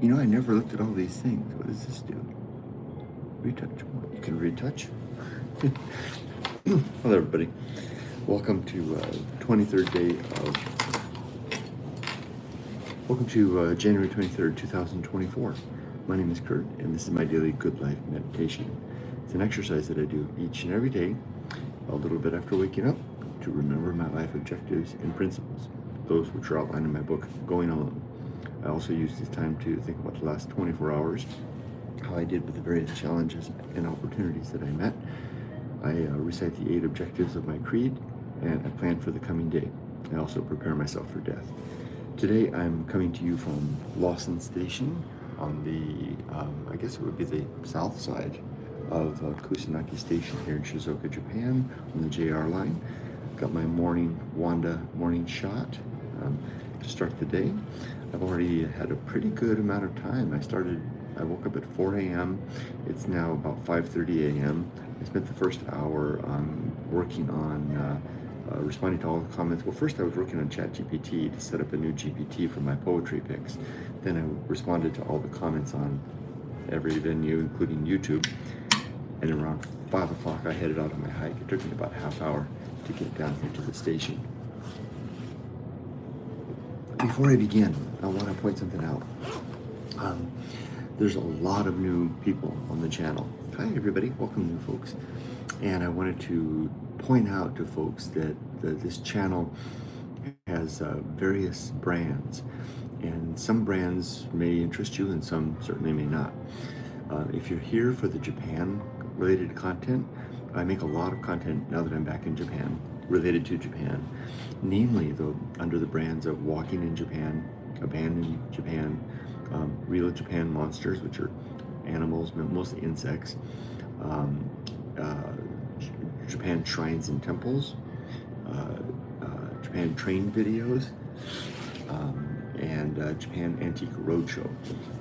You know, I never looked at all these things. What does this do? Retouch. You can retouch. Hello, everybody. Welcome to 23rd day of. Welcome to January 23rd, 2024. My name is Kurt, and this is my daily Good Life meditation. It's an exercise that I do each and every day, a little bit after waking up, to remember my life objectives and principles, those which are outlined in my book, Going Alone. I also use this time to think about the last 24 hours, how I did with the various challenges and opportunities that I met. I recite the 8 objectives of my creed, and I plan for the coming day. I also prepare myself for death. Today I'm coming to you from Lawson Station on the, I guess it would be the south side of Kusanagi Station here in Shizuoka, Japan, on the JR line. Got my morning Wanda morning shot to start the day. I've already had a pretty good amount of time. I woke up at 4 a.m. It's now about 5:30 a.m. I spent the first hour working on responding to all the comments. Well, first I was working on ChatGPT to set up a new GPT for my poetry picks. Then I responded to all the comments on every venue, including YouTube. And around 5 o'clock, I headed out on my hike. It took me about a half hour to get down here to the station. Before I begin, I want to point something out. There's a lot of new people on the channel. Hi, everybody. Welcome, new folks. And I wanted to point out to folks that this channel has various brands. And some brands may interest you and some certainly may not. If you're here for the Japan-related content, I make a lot of content now that I'm back in Japan, related to Japan, namely under the brands of Walking in Japan, Abandoned Japan, Real Japan Monsters, which are animals, mostly insects, Japan Shrines and Temples, Japan Train Videos, and Japan Antique Roadshow.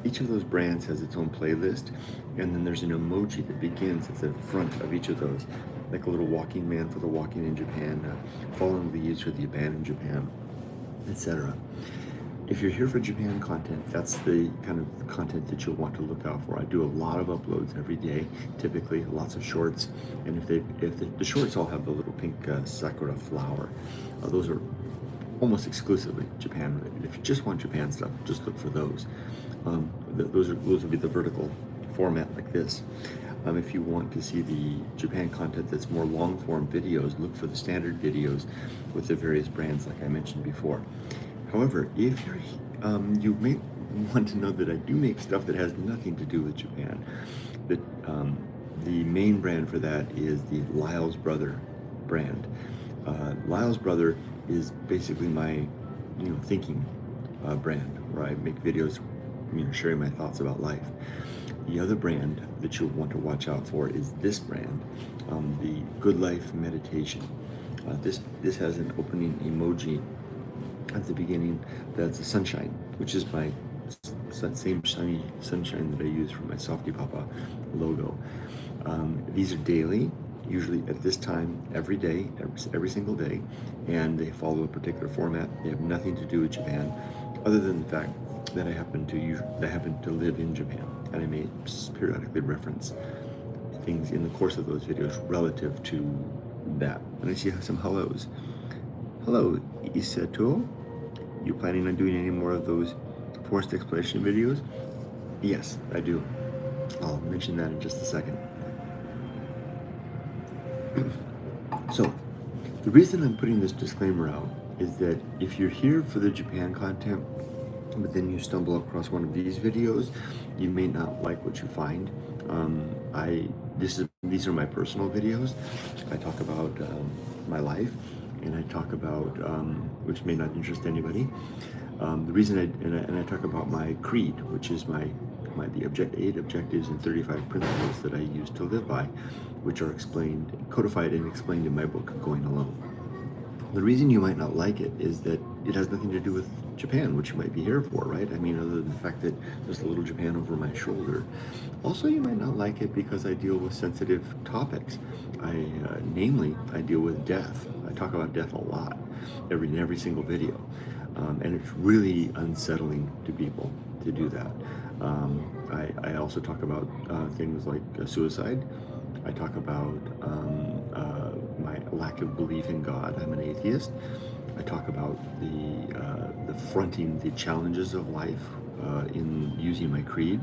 Each of those brands has its own playlist, and then there's an emoji that begins at the front of each of those, like a little walking man for the Walking in Japan, Fallen Leaves for the Abandoned Japan, etc. If you're here for Japan content, that's the kind of content that you'll want to look out for. I do a lot of uploads every day, typically lots of shorts, and if the shorts all have the little pink sakura flower, those are almost exclusively Japan related. If you just want Japan stuff, just look for those. Those will be the vertical format like this. If you want to see the Japan content that's more long form videos, look for the standard videos with the various brands like I mentioned before. However, if you're, you may want to know that I do make stuff that has nothing to do with Japan. The main brand for that is the Lyle's Brother brand. Lyle's Brother is basically my, thinking brand, where I make videos, sharing my thoughts about life. The other brand that you'll want to watch out for is this brand, the Good Life Meditation. This has an opening emoji at the beginning that's a sunshine, which is that same shiny sunshine that I use for my softypapa logo. These are daily, usually at this time every day, every single day, and they follow a particular format. They have nothing to do with Japan, other than the fact that I happen to live in Japan, and I may periodically reference things in the course of those videos relative to that. And I see some hellos. Hello, Isato. You planning on doing any more of those forest exploration videos? Yes, I do. I'll mention that in just a second. So, the reason I'm putting this disclaimer out is that if you're here for the Japan content, but then you stumble across one of these videos, you may not like what you find. These are my personal videos. I talk about my life, and I talk about, which may not interest anybody. The reason I talk about my creed, which is the 8 objectives and 35 principles that I use to live by, which are codified and explained in my book, Going Alone. The reason you might not like it is that it has nothing to do with Japan, which you might be here for, right? I mean, other than the fact that there's a little Japan over my shoulder. Also, you might not like it because I deal with sensitive topics. Namely, I deal with death. I talk about death a lot, in every single video. And it's really unsettling to people. to do that. I also talk about things like suicide. I talk about my lack of belief in God. I'm an atheist. I talk about the fronting the challenges of life in using my creed,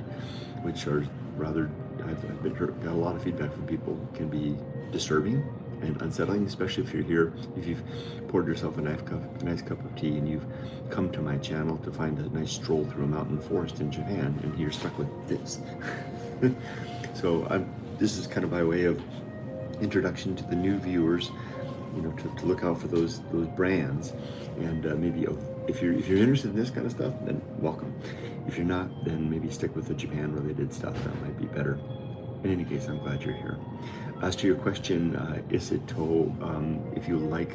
which are rather, got a lot of feedback from people, can be disturbing and unsettling, especially if you're here, if you've poured yourself a nice cup of tea and you've come to my channel to find a nice stroll through a mountain forest in Japan, and you're stuck with this. So this is kind of by way of introduction to the new viewers, you know, to look out for those brands, and maybe if you're interested in this kind of stuff, then welcome. If you're not, then maybe stick with the Japan related stuff. That might be better. In any case, I'm glad you're here. As to your question, Isito, if you like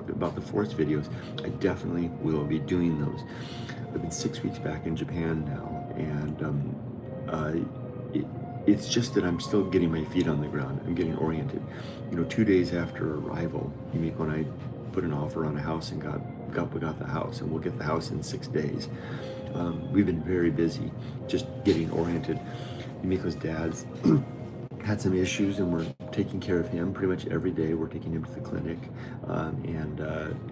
about the forest videos, I definitely will be doing those. I've been 6 weeks back in Japan now, and it's just that I'm still getting my feet on the ground. I'm getting oriented. You know, 2 days after arrival, Yumiko and I put an offer on a house and got the house, and we'll get the house in 6 days. We've been very busy just getting oriented. Yumiko's dad's had some issues, and we're taking care of him pretty much every day. We're taking him to the clinic and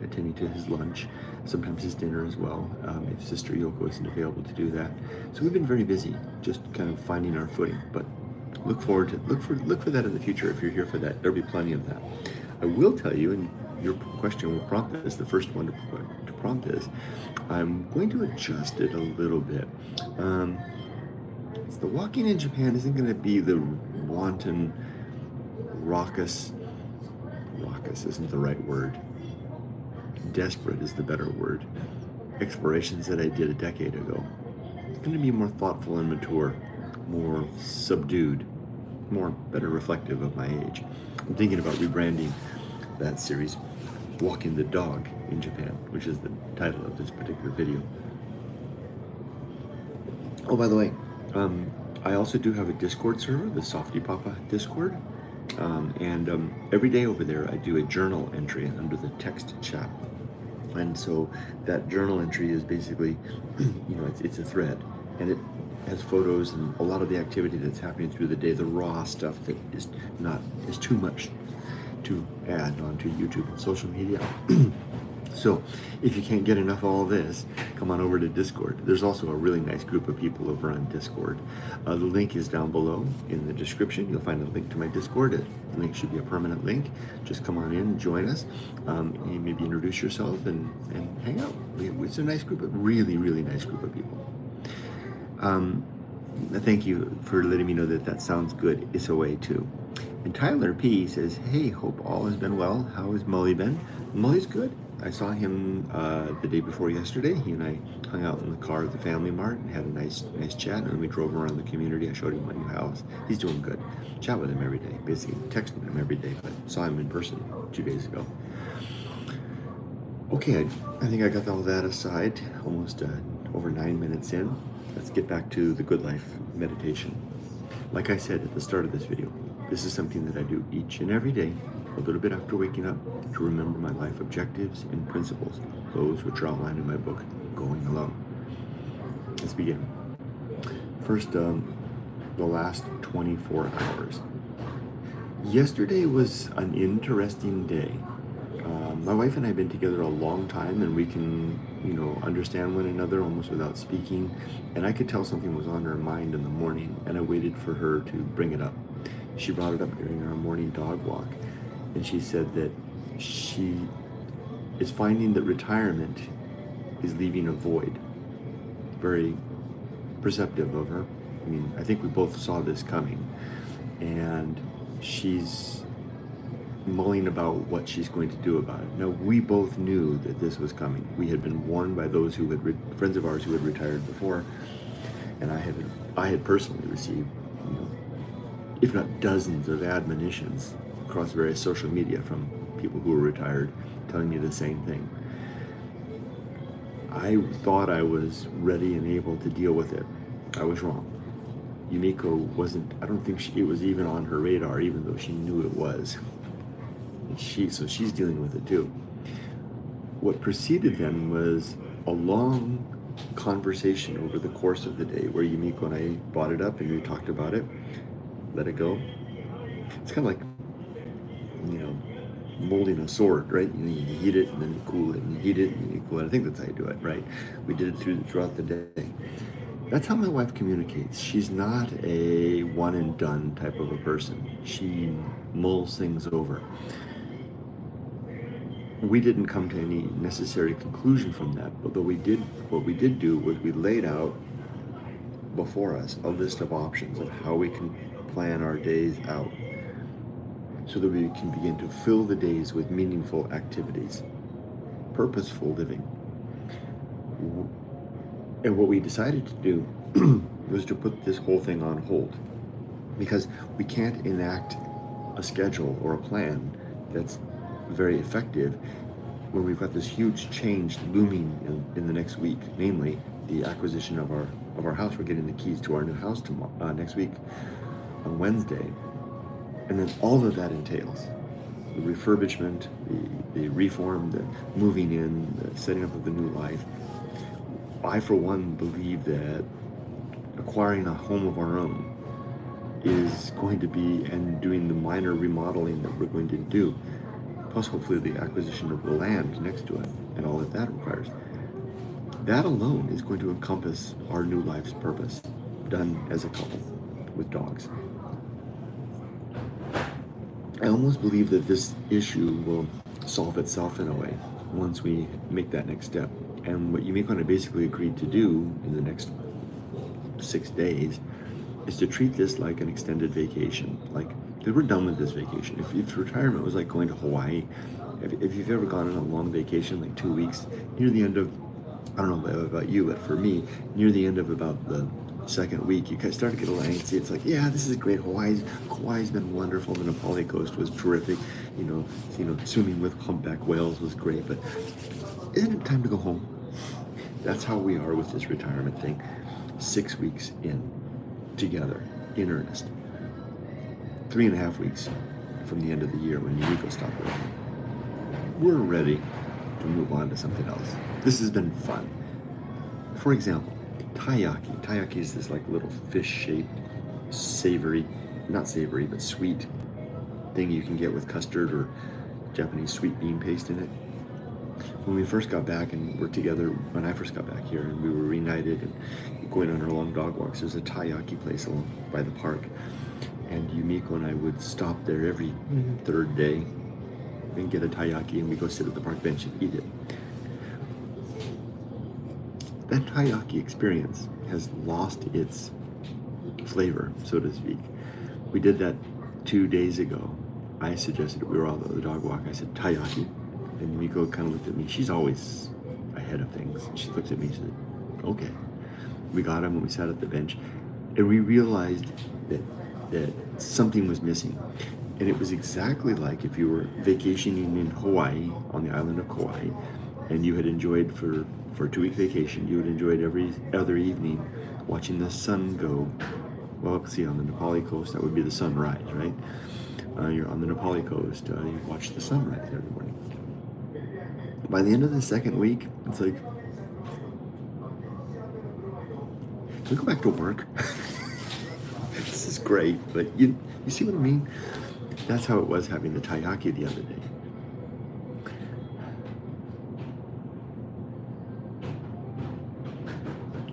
attending to his lunch, sometimes his dinner as well, if Sister Yoko isn't available to do that. So we've been very busy, just kind of finding our footing. But look for that in the future. If you're here for that, there'll be plenty of that. I will tell you, and your question will prompt this, the first one to prompt this, I'm going to adjust it a little bit. The walking in Japan isn't going to be the wanton, raucous isn't the right word, desperate is the better word, explorations that I did a decade ago. It's going to be more thoughtful and mature, more subdued, better reflective of my age. I'm thinking about rebranding that series, Walking the Dog in Japan, which is the title of this particular video. Oh, by the way, I also do have a Discord server, the softypapa Discord, and every day over there I do a journal entry under the text chat, and so that journal entry is basically, you know, it's a thread, and it has photos and a lot of the activity that's happening through the day, the raw stuff that is too much to add onto YouTube and social media. So if you can't get enough of all this, come on over to Discord. There's also a really nice group of people over on Discord. The link is down below in the description. You'll find a link to my Discord. The link should be a permanent link. Just come on in, join us, and maybe introduce yourself and hang out. It's a nice group, really, really nice group of people. Thank you for letting me know that sounds good. It's a way too. And Tyler P says, hey, hope all has been well. How has Mully been? Mully's good. I saw him the day before yesterday. He and I hung out in the car at the Family Mart and had a nice chat, and we drove around the community. I showed him my new house. He's doing good. Chat with him every day, basically texting him every day, but saw him in person 2 days ago. Okay, I think I got all that aside, almost over 9 minutes in. Let's get back to the Good Life meditation. Like I said at the start of this video, this is something that I do each and every day, a little bit after waking up, to remember my life objectives and principles, those which are outlined in my book, Going Alone. Let's begin. First, the last 24 hours. Yesterday was an interesting day. My wife and I have been together a long time, and we can, you know, understand one another almost without speaking. And I could tell something was on her mind in the morning, and I waited for her to bring it up. She brought it up during our morning dog walk, and she said that she is finding that retirement is leaving a void. Very perceptive of her. I mean, I think we both saw this coming, and she's mulling about what she's going to do about it. Now, we both knew that this was coming. We had been warned by those who had friends of ours who had retired before, and I had personally received, you know, if not dozens of admonitions across various social media from people who were retired telling me the same thing. I thought I was ready and able to deal with it. I was wrong. Yumiko wasn't, I don't think it was even on her radar, even though she knew it was. So she's dealing with it too. What preceded then was a long conversation over the course of the day where Yumiko and I brought it up and we talked about it, let it go. It's kind of like, you know, molding a sword, right? You heat it and then you cool it, and you heat it and you cool it. I think that's how you do it, right? We did it throughout the day. That's how my wife communicates. She's not a one and done type of a person. She mulls things over. We didn't come to any necessary conclusion from that, but what we did do was we laid out before us a list of options of how we can plan our days out so that we can begin to fill the days with meaningful activities, purposeful living. And what we decided to do was to put this whole thing on hold, because we can't enact a schedule or a plan that's very effective when we've got this huge change looming in the next week, namely the acquisition of our house. We're getting the keys to our new house tomorrow, next week on Wednesday. And then all of that entails the refurbishment, the reform, the moving in, the setting up of the new life. I, for one, believe that acquiring a home of our own is going to be, and doing the minor remodeling that we're going to do, plus hopefully the acquisition of the land next to it and all that requires. That alone is going to encompass our new life's purpose, done as a couple with dogs. I almost believe that this issue will solve itself in a way once we make that next step. And what Yumiko and I basically agreed to do in the next 6 days is to treat this like an extended vacation. Because we're done with this vacation. If retirement was like going to Hawaii, if you've ever gone on a long vacation, like 2 weeks, near the end of, I don't know about you, but for me, near the end of about the second week, you kind of start to get a little antsy. It's like, yeah, this is great. Hawaii's been wonderful. The Nepali coast was terrific. You know, swimming with humpback whales was great. But isn't it time to go home? That's how we are with this retirement thing. 6 weeks in, together, in earnest. 3.5 weeks from the end of the year when Yumiko stopped working. We're ready to move on to something else. This has been fun. For example, taiyaki. Taiyaki is this like little fish-shaped, savory, not savory, but sweet thing you can get with custard or Japanese sweet bean paste in it. When we first got back and were together, when I first got back here and we were reunited and going on our long dog walks, there's a taiyaki place along by the park. And Yumiko and I would stop there every third day and get a taiyaki, and we go sit at the park bench and eat it. That taiyaki experience has lost its flavor, so to speak. We did that 2 days ago. I suggested, we were all at the dog walk, I said taiyaki, and Yumiko kind of looked at me. She's always ahead of things. She looked at me and said, okay. We got him and we sat at the bench, and we realized that something was missing. And it was exactly like if you were vacationing in Hawaii, on the island of Kauai, and you had enjoyed for a 2-week vacation, you had enjoyed every other evening watching the sun go. Well, see, on the Nepali coast, that would be the sunrise, right? You're on the Nepali coast, you watch the sunrise every morning. By the end of the second week, it's like, can we go back to work? This is great, but you see what I mean? That's how it was having the taiyaki the other day.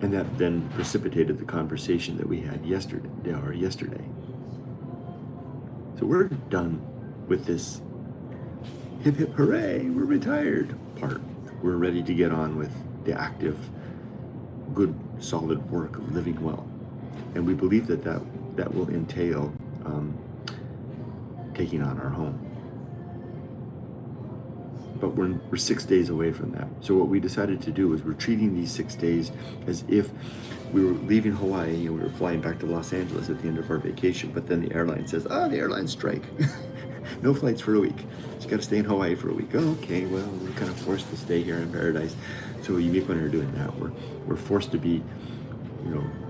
And that then precipitated the conversation that we had yesterday. So we're done with this hip hip hooray, we're retired part. We're ready to get on with the active, good, solid work of living well. And we believe that will entail taking on our home. But we're 6 days away from that. So what we decided to do is we're treating these 6 days as if we were leaving Hawaii and we were flying back to Los Angeles at the end of our vacation, but then the airline says, the airline strike. No flights for a week. So you got to stay in Hawaii for a week. Okay, well, we're kind of forced to stay here in paradise. So Yumiko and I are doing that. We're forced to be,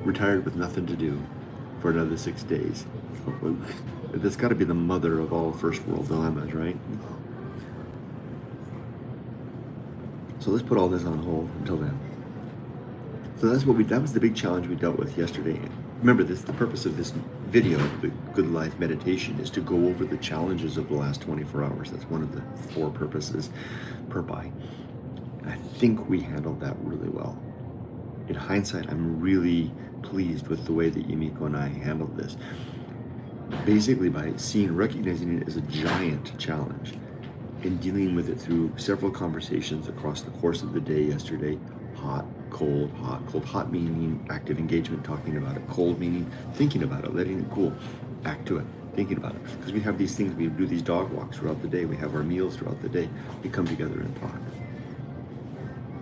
retired with nothing to do for another 6 days. That's got to be the mother of all first world dilemmas, right? So let's put all this on hold until then. So that was the big challenge we dealt with yesterday. Remember this, the purpose of this video, the Good Life meditation, is to go over the challenges of the last 24 hours. That's one of the 4 purposes, purpi. I think we handled that really well. In hindsight, I'm really pleased with the way that Yumiko and I handled this. Basically by recognizing it as a giant challenge and dealing with it through several conversations across the course of the day yesterday. Hot, cold, hot meaning active engagement, talking about it, cold meaning thinking about it, letting it cool, back to it, thinking about it. Because we have these things, we do these dog walks throughout the day, we have our meals throughout the day, we come together and talk.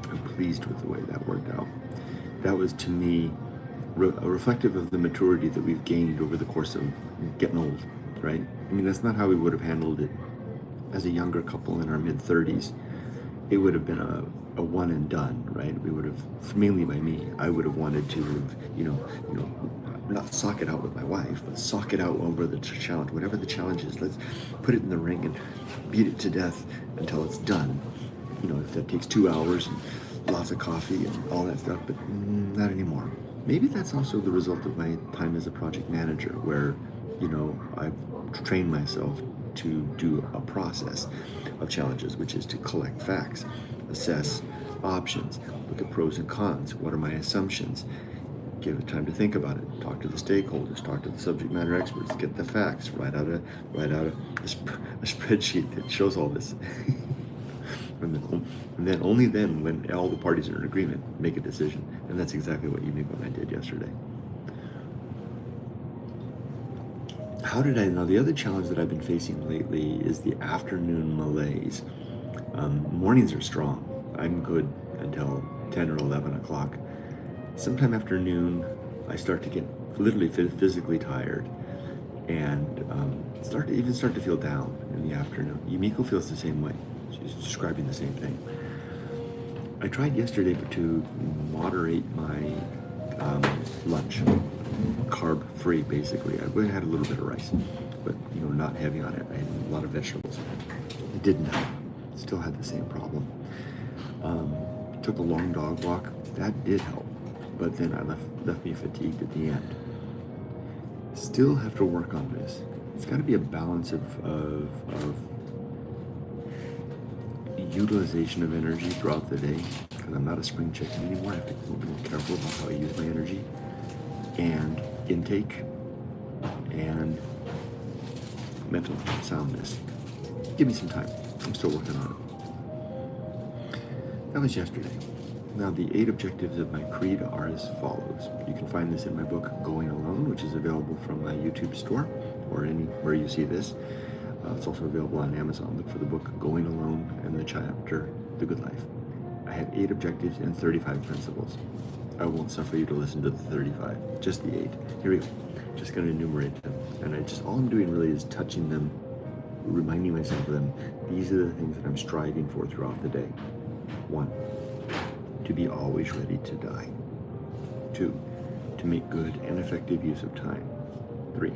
I'm pleased with the way that worked out. That was, to me, reflective of the maturity that we've gained over the course of getting old, right? I mean, that's not how we would have handled it as a younger couple in our mid-30s. It would have been a one and done, right? We would have, mainly by me, I would have wanted to have, not sock it out with my wife, but sock it out over the challenge, whatever the challenge is. Let's put it in the ring and beat it to death until it's done. If that takes 2 hours and lots of coffee and all that stuff, but not anymore. Maybe that's also the result of my time as a project manager, where, I've trained myself to do a process of challenges, which is to collect facts, assess options, look at pros and cons, what are my assumptions, give it time to think about it, talk to the stakeholders, talk to the subject matter experts, get the facts, write out a spreadsheet that shows all this. And then only then, when all the parties are in agreement, make a decision. And that's exactly what Yumiko and I did yesterday. How did I know? The other challenge that I've been facing lately is the afternoon malaise. Mornings are strong. I'm good until 10 or 11 o'clock. Sometime after noon, I start to get literally physically tired and start to feel down in the afternoon. Yumiko feels the same way. She's describing the same thing. I tried yesterday to moderate my lunch, carb-free basically. I had a little bit of rice, but not heavy on it. I had a lot of vegetables. It didn't help. Still had the same problem. Took a long dog walk. That did help, but then I left me fatigued at the end. Still have to work on this. It's got to be a balance of utilization of energy throughout the day, because I'm not a spring chicken anymore. I have to be more careful about how I use my energy, and intake, and mental soundness. Give me some time. I'm still working on it. That was yesterday. Now, the 8 objectives of my creed are as follows. You can find this in my book, Going Alone, which is available from my YouTube store or anywhere you see this. It's also available on Amazon. Look for the book, Going Alone, and the chapter, The Good Life. I have 8 objectives and 35 principles. I won't suffer you to listen to the 35, just the 8. Here we go. Just going to enumerate them. And all I'm doing really is touching them, reminding myself of them. These are the things that I'm striving for throughout the day. 1, to be always ready to die. 2, to make good and effective use of time. 3,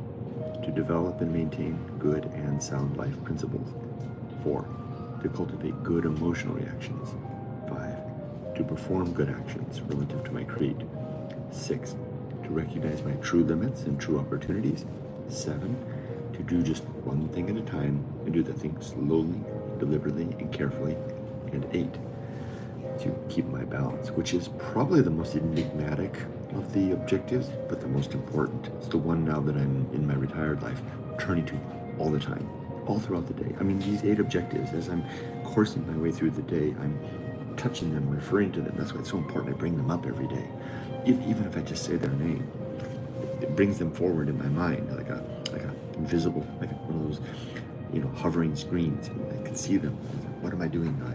to develop and maintain good and sound life principles. 4, to cultivate good emotional reactions. 5, to perform good actions relative to my creed. 6, to recognize my true limits and true opportunities. 7, to do just one thing at a time and do the thing slowly, deliberately, and carefully. And 8, to keep my balance, which is probably the most enigmatic of the objectives, but the most important. It's the one now that I'm in my retired life turning to all the time, all throughout the day. I mean, these 8 objectives, as I'm coursing my way through the day, I'm touching them, referring to them. That's why it's so important I bring them up every day. Even if I just say their name, it brings them forward in my mind, like a invisible, like one of those, hovering screens. I can see them. What am I doing now?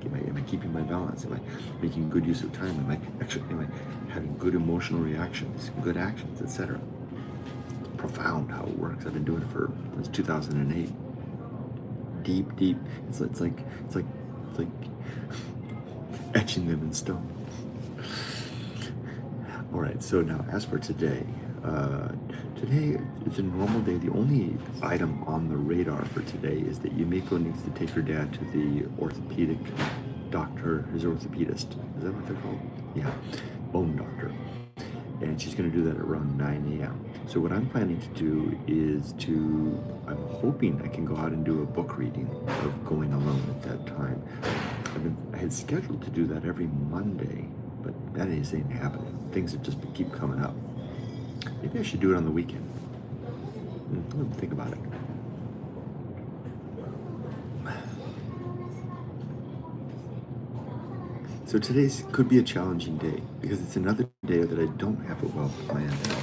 Am I keeping my balance? Am I making good use of time? Am I having good emotional reactions, good actions, etc.? Profound how it works. I've been doing it since 2008. Deep. It's like etching them in stone. All right. So now, as for today, today it's a normal day. The only item on the radar for today is that Yumiko needs to take her dad to the orthopedic doctor, his orthopedist. Is that what they're called? Yeah. bone doctor. And she's going to do that at around 9 a.m. So what I'm planning to do is I'm hoping I can go out and do a book reading of Going Alone at that time. I had scheduled to do that every Monday, but that ain't happening. Things that just keep coming up. Maybe I should do it on the weekend. Let me think about it. So today's could be a challenging day because it's another day that I don't have it well planned out.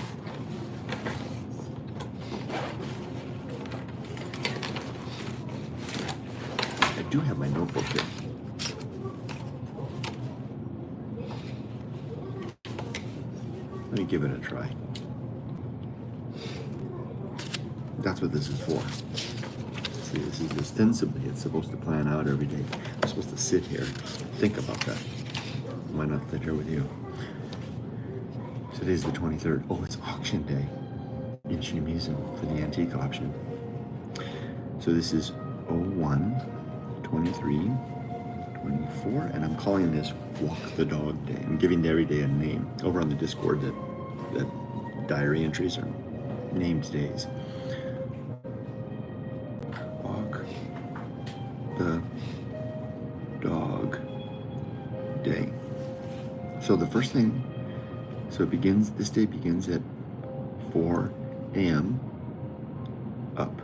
I do have my notebook here. Let me give it a try. That's what this is for. See, this is ostensibly, it's supposed to plan out every day. I'm supposed to sit here, think about that. Why not sit here with you? Today's the 23rd. Oh, it's auction day in Shimizu for the antique auction. So this is 01, 23, 24, and I'm calling this Walk the Dog Day. I'm giving every day a name. Over on the Discord, that diary entries are named days. Walk the Dog Day. So the first thing, this day begins at 4 a.m. up.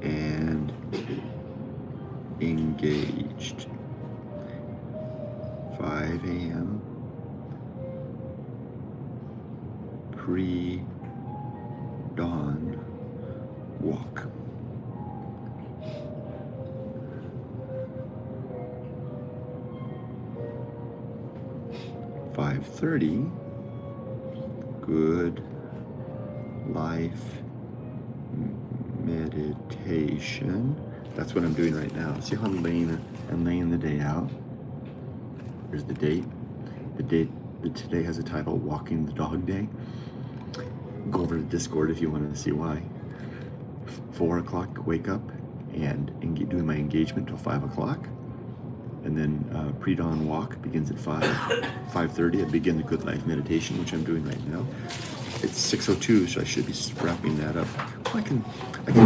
And engaged. 5 a.m. Pre-dawn walk. 5:30, good life meditation. That's what I'm doing right now. See how I'm laying the day out? Here's the date. The date that today has a title, Walking the Dog Day. Go over to Discord if you want to see why. 4 o'clock, wake up and doing my engagement till 5 o'clock. And then pre-dawn walk begins at 5:30. I begin the good life meditation, which I'm doing right now. It's 6:02, so I should be wrapping that up. Well, I can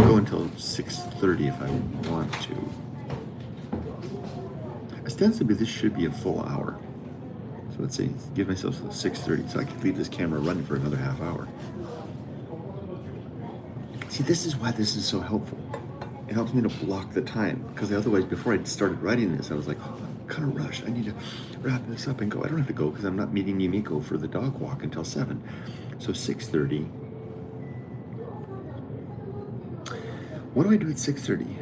go until 6:30 if I want to. Ostensibly, this should be a full hour. So let's say, give myself 6:30, so I can leave this camera running for another half hour. See, this is why this is so helpful. It helps me to block the time, because otherwise, before I started writing this, I was like, oh, I'm kind of rushed. I need to wrap this up and go. I don't have to go because I'm not meeting Yumiko for the dog walk until 7. So 6:30. What do I do at 6:30?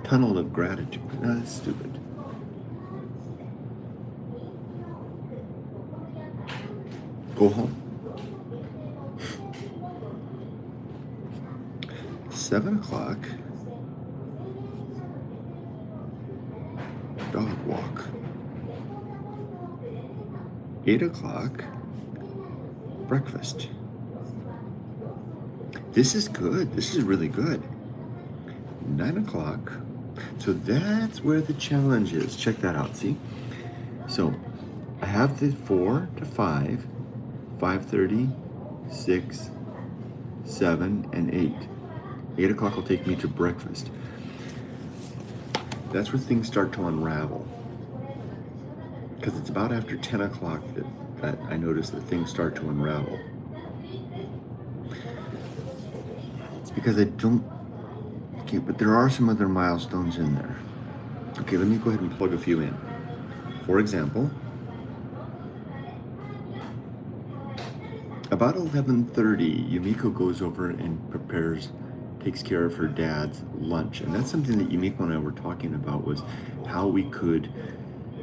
Tunnel of gratitude. No, that's stupid. Go home. 7 o'clock, dog walk. 8 o'clock, breakfast. This is good. This is really good. 9 o'clock. So that's where the challenge is. Check that out, see? So I have the 4 to 5, 5:30, 6, 7, and 8. 8 o'clock will take me to breakfast. That's where things start to unravel. Because it's about after 10 o'clock that I notice that things start to unravel. It's because I don't... Okay, but there are some other milestones in there. Okay, let me go ahead and plug a few in. For example, about 11:30, Yumiko goes over and takes care of her dad's lunch. And that's something that Yumiko and I were talking about, was how we could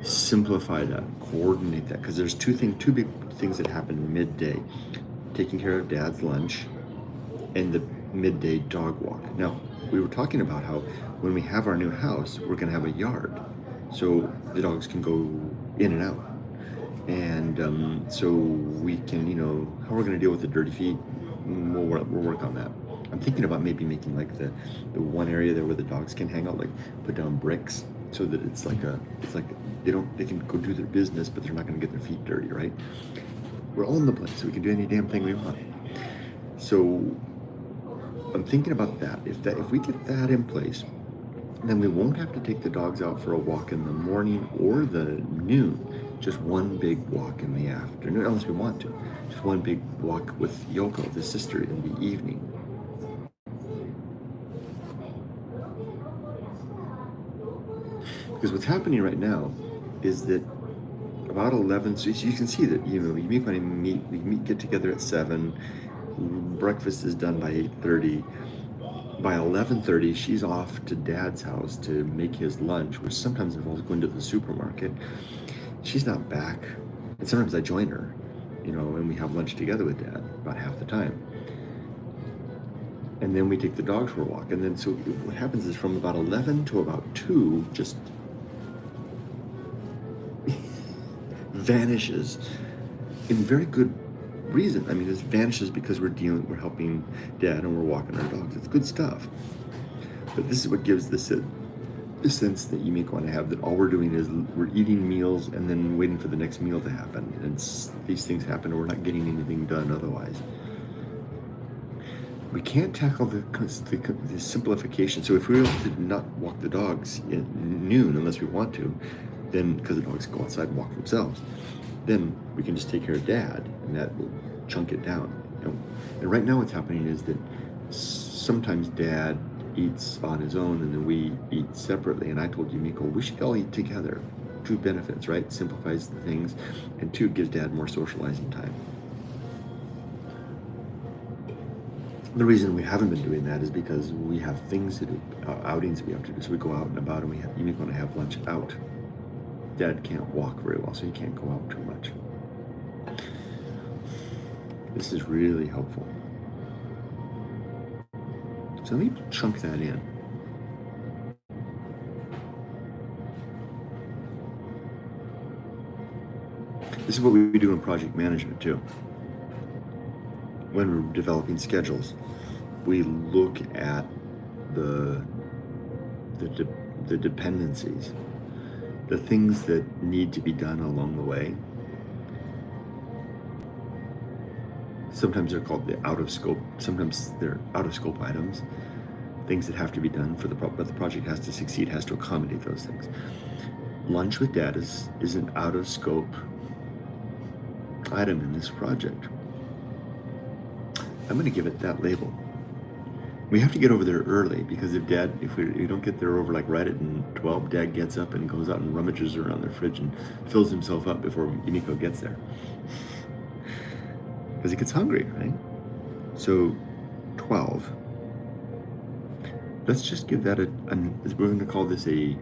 simplify that, coordinate that. Because there's two big things that happen midday. Taking care of dad's lunch and the midday dog walk. Now, we were talking about how when we have our new house, we're gonna have a yard. So the dogs can go in and out. And so we can, how we're gonna deal with the dirty feet, we'll work on that. I'm thinking about maybe making like the one area there where the dogs can hang out, like put down bricks so that it's like they can go do their business, but they're not going to get their feet dirty, right? We're all in the place, so we can do any damn thing we want. So I'm thinking about that. If we get that in place, then we won't have to take the dogs out for a walk in the morning or the noon. Just one big walk in the afternoon, unless we want to. Just one big walk with Yoko, the sister, in the evening. Because what's happening right now is that about 11, so you can see that, you get together at 7, breakfast is done by 8:30. By 11:30, she's off to Dad's house to make his lunch, which sometimes involves going to the supermarket. She's not back, and sometimes I join her, and we have lunch together with Dad about half the time. And then we take the dogs for a walk, and then so what happens is from about 11 to about 2, just vanishes in very good reason. I mean, it vanishes because we're helping Dad and we're walking our dogs. It's good stuff. But this is what gives the sense that you may want to have, that all we're doing is we're eating meals and then waiting for the next meal to happen. And these things happen and we're not getting anything done otherwise. We can't tackle the simplification. So if we were to not walk the dogs at noon unless we want to, then because the dogs go outside and walk themselves, then we can just take care of Dad, and that will chunk it down. And right now what's happening is that sometimes Dad eats on his own and then we eat separately. And I told Yumiko, we should all eat together. 2 benefits, right? Simplifies the things, and 2, gives Dad more socializing time. The reason we haven't been doing that is because we have things to do, outings we have to do. So we go out and about, and Yumiko and I have lunch out. Dad can't walk very well, so he can't go out too much. This is really helpful. So let me chunk that in. This is what we do in project management too. When we're developing schedules, we look at the dependencies, the things that need to be done along the way. Sometimes they're called the out of scope. Sometimes they're out of scope items, things that have to be done but the project has to succeed, has to accommodate those things. Lunch with Dad is an out of scope item in this project. I'm going to give it that label. We have to get over there early, because if we don't get there over like right at 12, Dad gets up and goes out and rummages around the fridge and fills himself up before Yumiko gets there. Because he gets hungry, right? So 12. Let's just give that we're going to call this a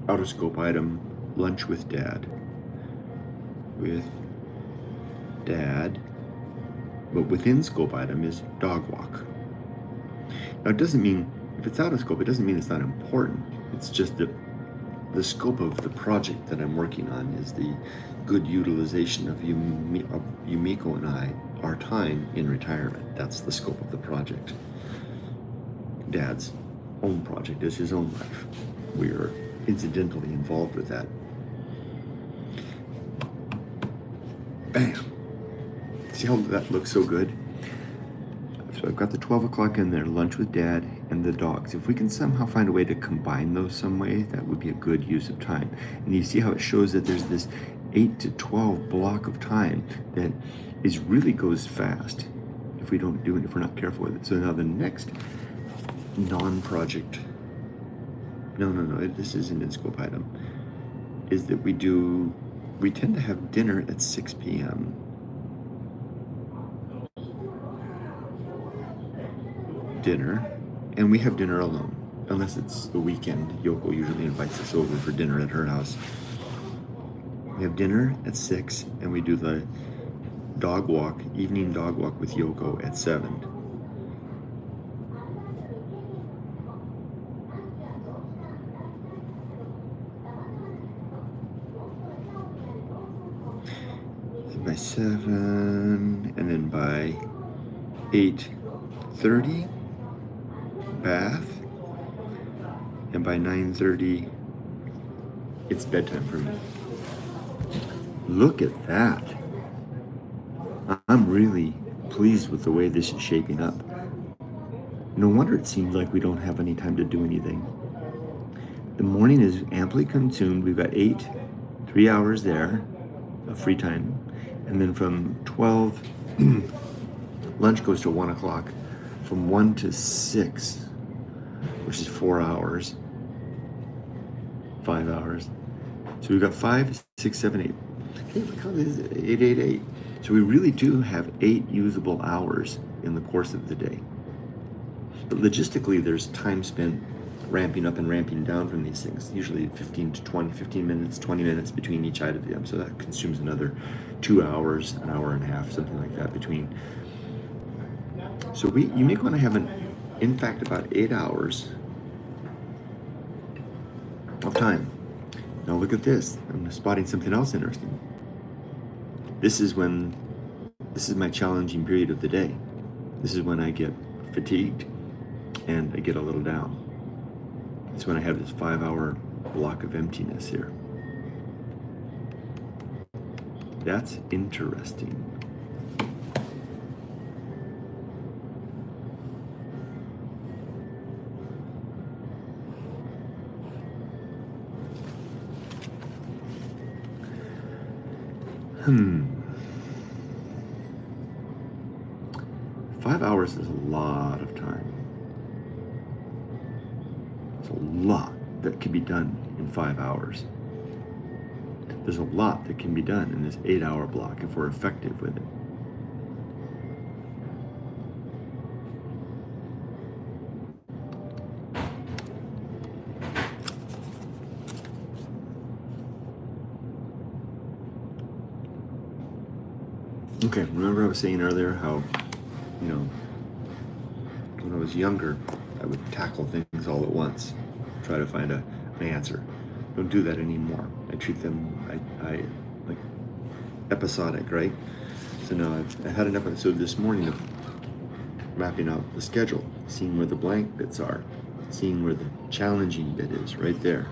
out of scope item, lunch with Dad. But within scope item is dog walk. Now it doesn't mean, if it's out of scope, it doesn't mean it's not important. It's just that the scope of the project that I'm working on is the good utilization of Yumiko and I, our time in retirement. That's the scope of the project. Dad's own project is his own life. We are incidentally involved with that. Bam! See how that looks so good? So I've got the 12 o'clock in there, lunch with Dad and the dogs. If we can somehow find a way to combine those some way, that would be a good use of time. And you see how it shows that there's this 8 to 12 block of time that really goes fast if we don't do it, if we're not careful with it. So now the next non-project, no, this isn't in scope item, is that we tend to have dinner at 6 p.m. Dinner, and we have dinner alone, unless it's the weekend. Yoko usually invites us over for dinner at her house. We have dinner at 6, and we do the evening dog walk with Yoko at 7. by 7, and then by 8:30, bath, and by 9:30, it's bedtime for me. Look at that. I'm really pleased with the way this is shaping up. No wonder it seems like we don't have any time to do anything. The morning is amply consumed. We've got 3 hours there of free time. And then from 12, lunch goes to 1 o'clock. From 1 to 6, which is 4 hours, 5 hours. So we've got 5, 6, 7, 8. Hey, look how this is 8, 8, 8. So we really do have 8 usable hours in the course of the day. But logistically, there's time spent ramping up and ramping down from these things, usually 15 minutes, 20 minutes between each item of them. So that consumes another 2 hours, an hour and a half, something like that between. So you may want to have in fact, about 8 hours of time. Now look at this. I'm spotting something else interesting. This is my challenging period of the day. This is when I get fatigued and I get a little down. It's when I have this 5-hour block of emptiness here. That's interesting. Hmm. 5 hours is a lot of time. It's a lot that can be done in 5 hours. There's a lot that can be done in this 8-hour block if we're effective with it. Okay, remember I was saying earlier how, when I was younger, I would tackle things all at once, try to find an answer. Don't do that anymore. I treat them I like episodic, right? So now I had an episode this morning of mapping out the schedule, seeing where the blank bits are, seeing where the challenging bit is, right there.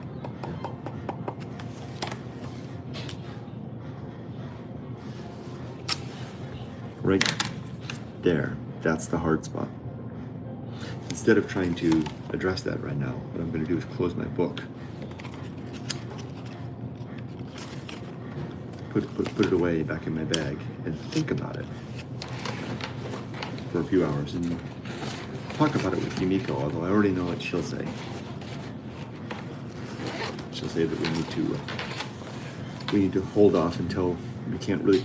Right there, that's the hard spot. Instead of trying to address that right now, what I'm going to do is close my book, put it away back in my bag, and think about it for a few hours, and talk about it with Yumiko, although I already know what she'll say. She'll say that we need to hold off until we can't really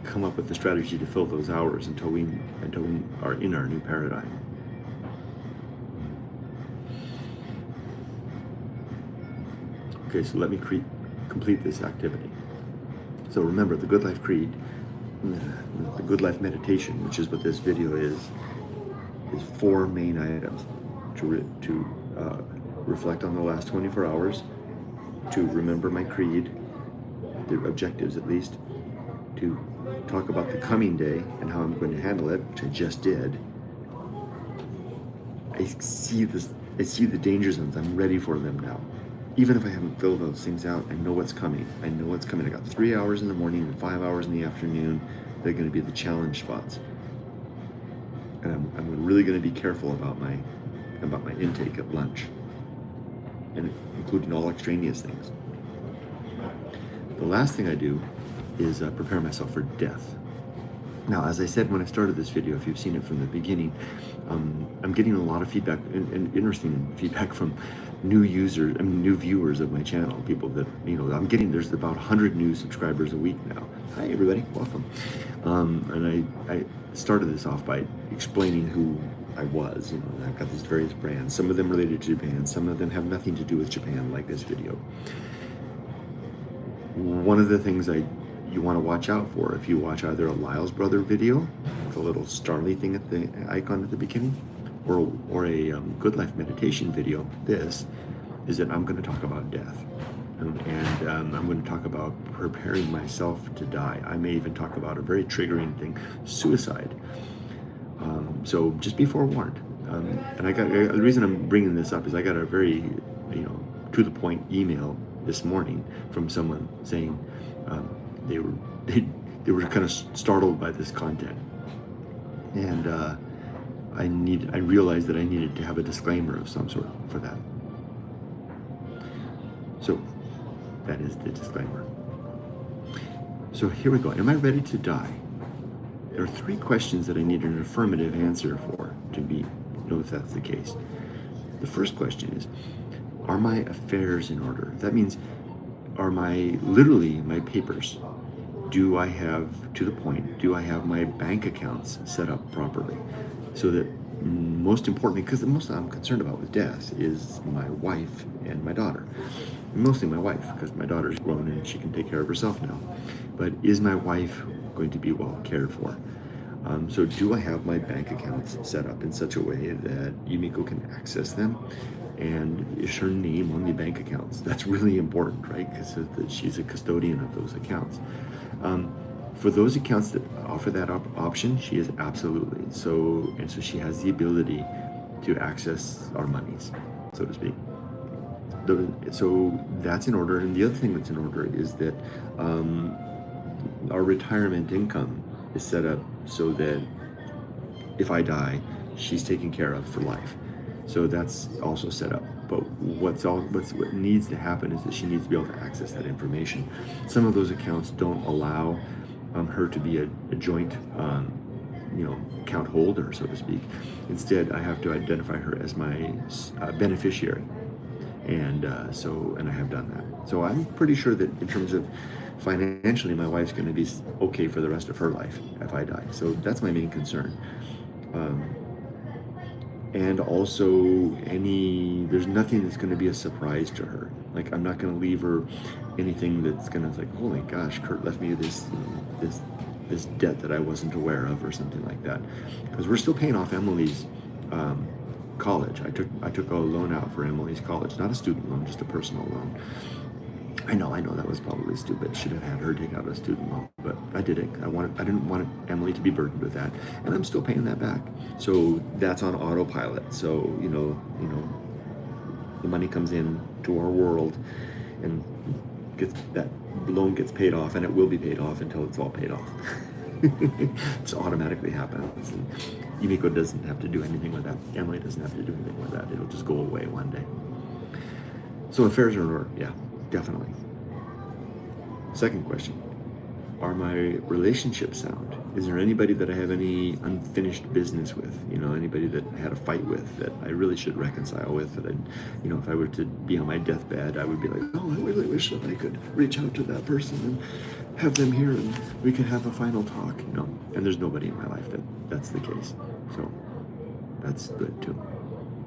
come up with the strategy to fill those hours until we are in our new paradigm. Okay, so let me complete this activity. So remember, the Good Life Creed, the Good Life Meditation, which is what this video is 4 main items: to reflect on the last 24 hours, to remember my creed, the objectives at least, to talk about the coming day and how I'm going to handle it, which I just did. I see the danger zones. I'm ready for them now. Even if I haven't filled those things out, I know what's coming. I got 3 hours in the morning and 5 hours in the afternoon. They're going to be the challenge spots. And I'm really going to be careful about my intake at lunch, and including all extraneous things. The last thing I do is prepare myself for death. Now, as I said when I started this video, if you've seen it from the beginning, I'm getting a lot of feedback and interesting feedback from new viewers of my channel, people that, there's about 100 new subscribers a week now. Hi, everybody, welcome. And I started this off by explaining who I was. I've got these various brands, some of them related to Japan, some of them have nothing to do with Japan, like this video. One of the things you want to watch out for, if you watch either a Lyle's Brother video, with a little starly thing at the icon at the beginning, or a Good Life meditation video, this is that I'm going to talk about death. And I'm going to talk about preparing myself to die. I may even talk about a very triggering thing, suicide. So just be forewarned. And the reason I'm bringing this up is I got a very, to the point email this morning from someone saying they were kind of startled by this content, and I realized that I needed to have a disclaimer of some sort for that. So that is the disclaimer. So here we go. Am I ready to die? There are 3 questions that I need an affirmative answer for to know if that's the case. The first question is, are my affairs in order? That means, are literally my papers? Do I have, to the point, do I have my bank accounts set up properly? So that, most importantly, because the most I'm concerned about with death is my wife and my daughter. Mostly my wife, because my daughter's grown and she can take care of herself now. But is my wife going to be well cared for? So do I have my bank accounts set up in such a way that Yumiko can access them? And is her name on the bank accounts? That's really important, right? Because she's a custodian of those accounts. For those accounts that offer that option, she is absolutely. So she has the ability to access our monies, so to speak. So that's in order. And the other thing that's in order is that our retirement income is set up so that if I die, she's taken care of for life. So that's also set up. But what needs to happen is that she needs to be able to access that information. Some of those accounts don't allow her to be a joint account holder, so to speak. Instead, I have to identify her as my beneficiary. And I have done that. So I'm pretty sure that in terms of financially, my wife's going to be okay for the rest of her life if I die. So that's my main concern. And also, there's nothing that's going to be a surprise to her. Like, I'm not going to leave her anything that's going to like, holy gosh, Kurt left me this debt that I wasn't aware of, or something like that. Because we're still paying off Emily's college. I took a loan out for Emily's college, not a student loan, just a personal loan. I know that was probably stupid. Should have had her take out a student loan, but I did it. I didn't want Emily to be burdened with that, and I'm still paying that back. So that's on autopilot. So the money comes in to our world, and that loan gets paid off, and it will be paid off until it's all paid off. It automatically happens. And Yumiko doesn't have to do anything with that. Emily doesn't have to do anything with that. It'll just go away one day. So affairs are in order, yeah, definitely. Second question, are my relationships sound? Is there anybody that I have any unfinished business with? Anybody that I had a fight with that I really should reconcile with, that if I were to be on my deathbed, I would be like, oh, I really wish that I could reach out to that person and have them here and we could have a final talk, And there's nobody in my life that's the case. So that's good too.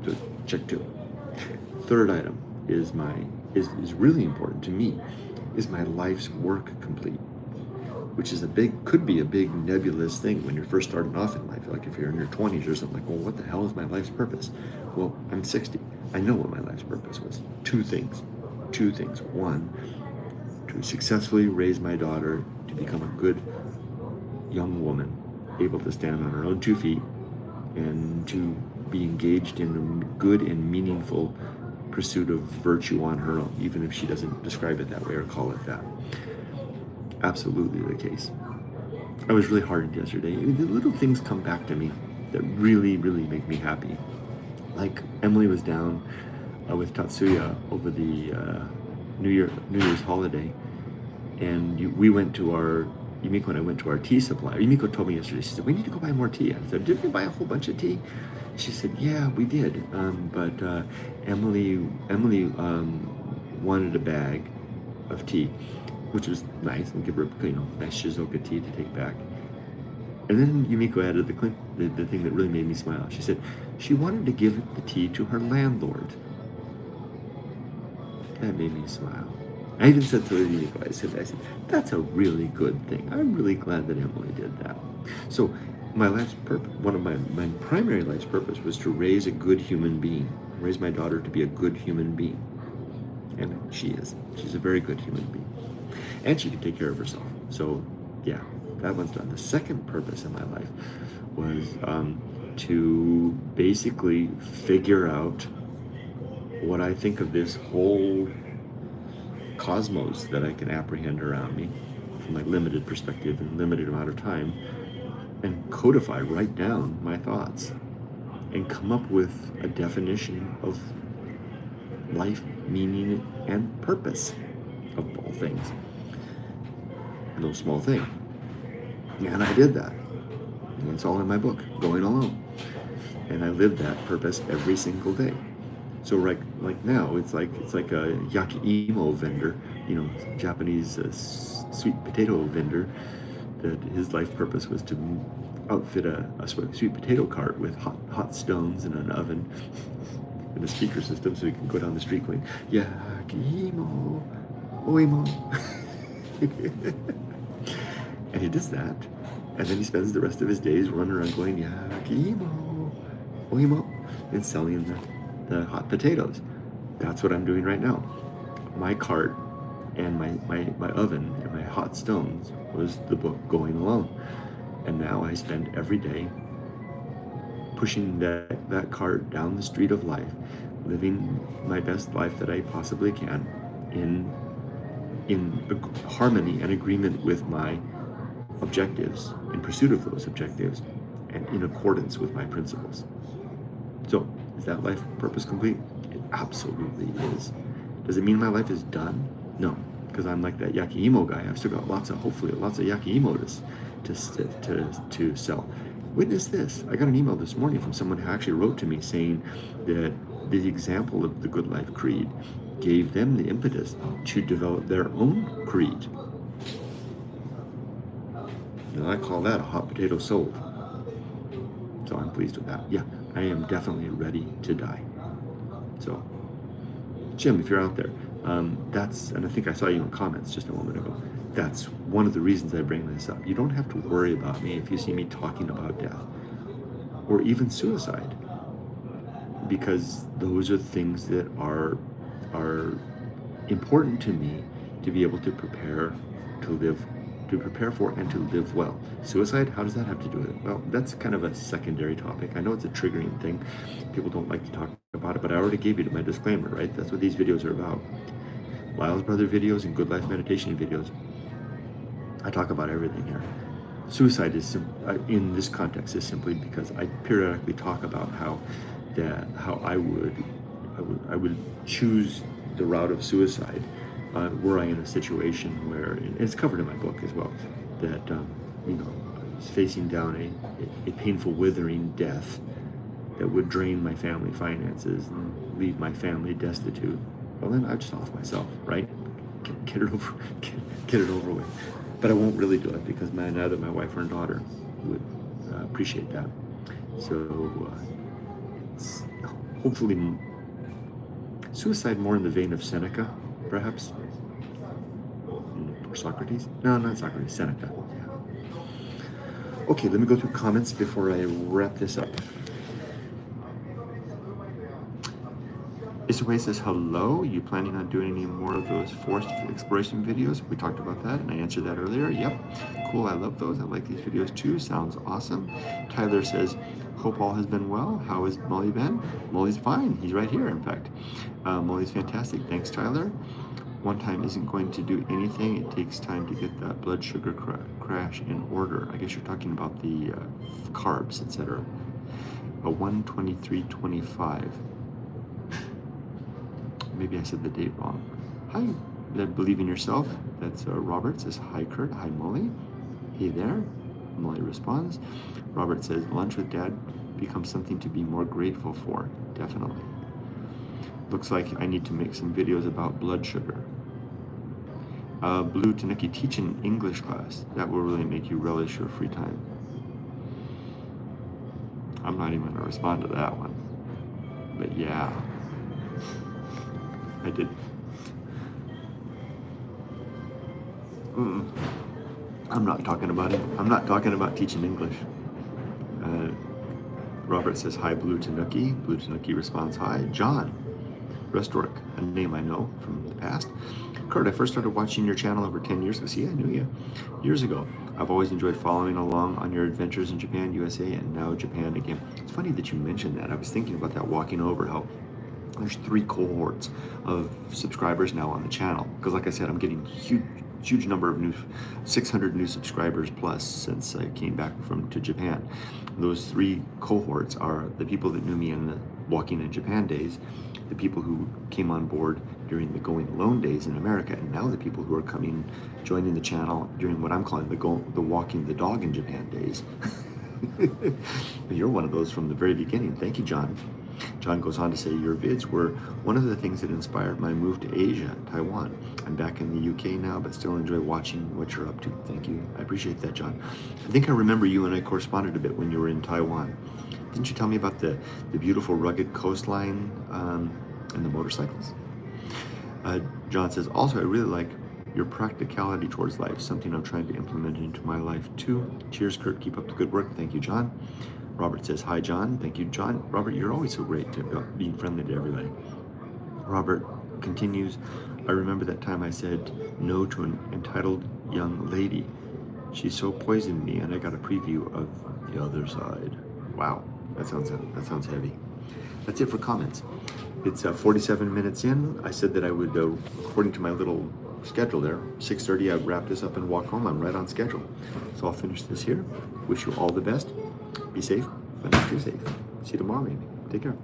So check 2. Third item is really important to me. Is my life's work complete? Which is could be a big nebulous thing when you're first starting off in life. Like if you're in your 20s or something, like, well, what the hell is my life's purpose? Well, I'm 60. I know what my life's purpose was. 2 things. 1, to successfully raise my daughter to become a good young woman, able to stand on her own 2 feet, and to be engaged in a good and meaningful pursuit of virtue on her own, even if she doesn't describe it that way or call it that. Absolutely the case. I was really hardened yesterday. The little things come back to me that really, really make me happy. Like Emily was down with Tatsuya over the New Year's holiday, and Yumiko and I went to our tea supplier. Yumiko told me yesterday, she said, we need to go buy more tea. I said, did we buy a whole bunch of tea? She said, yeah, we did. But Emily wanted a bag of tea, which was nice, and give her nice Shizuoka tea to take back. And then Yumiko added the thing that really made me smile. She said she wanted to give the tea to her landlord. That made me smile. I even said to Yumiko, I said, that's a really good thing. I'm really glad that Emily did that. So my life's purpose, one of my primary life's purpose was to raise a good human being, raise my daughter to be a good human being. And she is. She's a very good human being. And she can take care of herself. So, yeah, that one's done. The second purpose in my life was to basically figure out what I think of this whole cosmos that I can apprehend around me from my limited perspective and limited amount of time, and codify, write down my thoughts, and come up with a definition of life, meaning, and purpose of all things. No small thing. And I did that. And it's all in my book, Going Alone. And I live that purpose every single day. So like now, it's like a yakiimo vendor, Japanese sweet potato vendor, that his life purpose was to outfit a sweet potato cart with hot stones and an oven and a speaker system so he can go down the street going, yakiimo, oimo. And he does that. And then he spends the rest of his days running around going, yakiimo, oimo, and selling the hot potatoes. That's what I'm doing right now. My cart and my oven and my hot stones was the book Going Alone. And now I spend every day pushing that cart down the street of life, living my best life that I possibly can in harmony and agreement with my objectives, in pursuit of those objectives, and in accordance with my principles. So, is that life purpose complete? It absolutely is. Does it mean my life is done? No, because I'm like that yakiimo guy. I've still got hopefully lots of yakiimo to sell. Witness this. I got an email this morning from someone who actually wrote to me saying that the example of the Good Life Creed gave them the impetus to develop their own creed. Now, I call that a hot potato sold. So I'm pleased with that. Yeah, I am definitely ready to die. So, Jim, if you're out there, and I think I saw you in comments just a moment ago, that's one of the reasons I bring this up. You don't have to worry about me if you see me talking about death or even suicide, because those are things that are important to me to be able to prepare for and to live well. Suicide, how does that have to do with it? Well, that's kind of a secondary topic. I know it's a triggering thing. People don't like to talk about it, but I already gave you my disclaimer, right? That's what these videos are about. Lyle's Brother videos and Good Life Meditation videos. I talk about everything here. Suicide is in this context is simply because I periodically talk about how I would choose the route of suicide were I in a situation where, and it's covered in my book as well, that I was facing down a painful, withering death that would drain my family finances and leave my family destitute. Well, then I'd just off myself, right? Get it over with. But I won't really do it because neither my wife or daughter would appreciate that. So it's hopefully suicide more in the vein of Seneca, perhaps, or Socrates. No, not Socrates. Seneca. Yeah. Okay, let me go through comments before I wrap this up. Isaway says, hello, you planning on doing any more of those forced exploration videos? We talked about that and I answered that earlier. Yep, cool, I love those. I like these videos too, sounds awesome. Tyler says, hope all has been well. How has Molly been? Molly's fine, he's right here in fact. Molly's fantastic, thanks Tyler. One time isn't going to do anything. It takes time to get that blood sugar crash in order. I guess you're talking about the carbs, etc. 123.25. Maybe I said the date wrong. Hi, believe in yourself. That's Robert says, hi Kurt, hi Molly. Hey there. Molly responds. Robert says, lunch with dad becomes something to be more grateful for. Definitely. Looks like I need to make some videos about blood sugar. Blue Tanuki, teach an English class. That will really make you relish your free time. I'm not even going to respond to that one. But yeah. I did. I'm not talking about it. I'm not talking about teaching English. Robert says, hi, Blue Tanuki. Blue Tanuki responds, hi. John Restoric, a name I know from the past. Kurt, I first started watching your channel over 10 years ago. See, I knew you years ago. I've always enjoyed following along on your adventures in Japan, USA, and now Japan again. It's funny that you mentioned that. I was thinking about that walking over, how there's 3 cohorts of subscribers now on the channel. Because like I said, I'm getting huge number of 600 new subscribers plus since I came back to Japan. Those 3 cohorts are the people that knew me in the Walking in Japan days, the people who came on board during the Going Alone days in America, and now the people who are joining the channel during what I'm calling the Walking the Dog in Japan days. You're one of those from the very beginning. Thank you, John. John goes on to say, your vids were one of the things that inspired my move to Asia, Taiwan. I'm back in the UK now, but still enjoy watching what you're up to. Thank you. I appreciate that, John. I think I remember you and I corresponded a bit when you were in Taiwan. Didn't you tell me about the beautiful rugged coastline and the motorcycles? John says, also, I really like your practicality towards life, something I'm trying to implement into my life too. Cheers, Kurt. Keep up the good work. Thank you, John. Robert says, hi, John. Thank you, John. Robert, you're always so great to being friendly to everybody. Robert continues, I remember that time I said no to an entitled young lady. She so poisoned me, and I got a preview of the other side. Wow, that sounds heavy. That's it for comments. It's 47 minutes in. I said that I would, according to my little schedule there, 6:30, I'd wrap this up and walk home. I'm right on schedule. So I'll finish this here. Wish you all the best. Be safe, but not too safe. See you tomorrow, maybe. Take care.